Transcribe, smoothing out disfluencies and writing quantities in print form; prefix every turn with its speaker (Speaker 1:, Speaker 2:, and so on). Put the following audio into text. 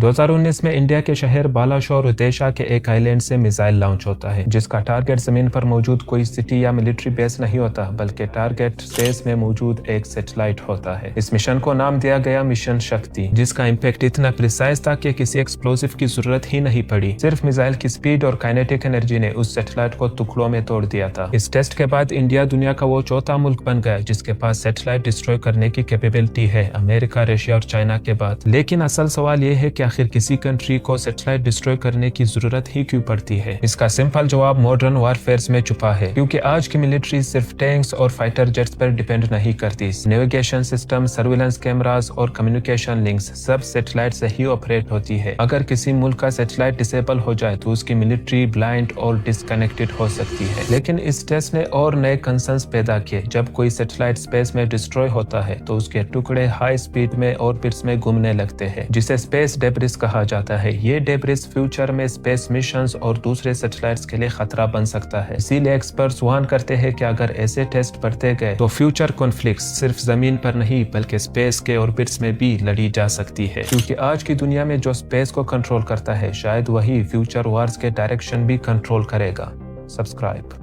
Speaker 1: 2019 में इंडिया के शहर बालाशोर उदेशा के एक आइलैंड से मिसाइल लॉन्च होता है, जिसका टारगेट जमीन पर मौजूद कोई सिटी या मिलिट्री बेस नहीं होता, बल्कि टारगेट स्पेस में मौजूद एक सैटेलाइट होता है। इस मिशन को नाम दिया गया मिशन शक्ति, जिसका इम्पैक्ट इतना प्रिसाइज था कि किसी एक्सप्लोसिव की जरूरत ही नहीं पड़ी। सिर्फ मिसाइल की स्पीड और काइनेटिक एनर्जी ने उस सैटेलाइट को टुकड़ों में तोड़ दिया था। इस टेस्ट के बाद इंडिया दुनिया का वो चौथा मुल्क बन गया जिसके पास सैटेलाइट डिस्ट्रॉय करने की कैपेबिलिटी है, अमेरिका, रशिया और चाइना के बाद। लेकिन असल सवाल ये है कि आखिर किसी कंट्री को सैटेलाइट डिस्ट्रॉय करने की जरूरत ही क्यों पड़ती है? इसका सिंपल जवाब मॉडर्न वारफेयर में छुपा है, क्योंकि आज की मिलिट्री सिर्फ टैंक्स और फाइटर जेट्स पर डिपेंड नहीं करती। नेविगेशन सिस्टम, सर्विलेंस कैमरास और कम्युनिकेशन लिंक्स सब सैटेलाइट से ही ऑपरेट होती है। अगर किसी मुल्क का सैटेलाइट डिसेबल हो जाए तो उसकी मिलिट्री ब्लाइंड और डिस्कनेक्टेड हो सकती है। लेकिन इस टेस्ट ने और नए कंसर्न्स पैदा किए। जब कोई सैटेलाइट स्पेस में डिस्ट्रॉय होता है तो उसके टुकड़े हाई स्पीड में ऑर्बिट्स में घूमने लगते हैं, जिसे स्पेस डेब्रिस कहा जाता है। ये डेब्रिस फ्यूचर में स्पेस मिशंस और दूसरे सैटेलाइट्स के लिए खतरा बन सकता है। इसीलिए एक्सपर्ट्स वार्न करते हैं कि अगर ऐसे टेस्ट बढ़ते गए तो फ्यूचर कॉन्फ्लिक्ट्स सिर्फ जमीन पर नहीं बल्कि स्पेस के ऑर्बिट्स में भी लड़ी जा सकती है, क्योंकि आज की दुनिया में जो स्पेस को कंट्रोल करता है शायद वही फ्यूचर वॉर्स के डायरेक्शन भी कंट्रोल करेगा। सब्सक्राइब।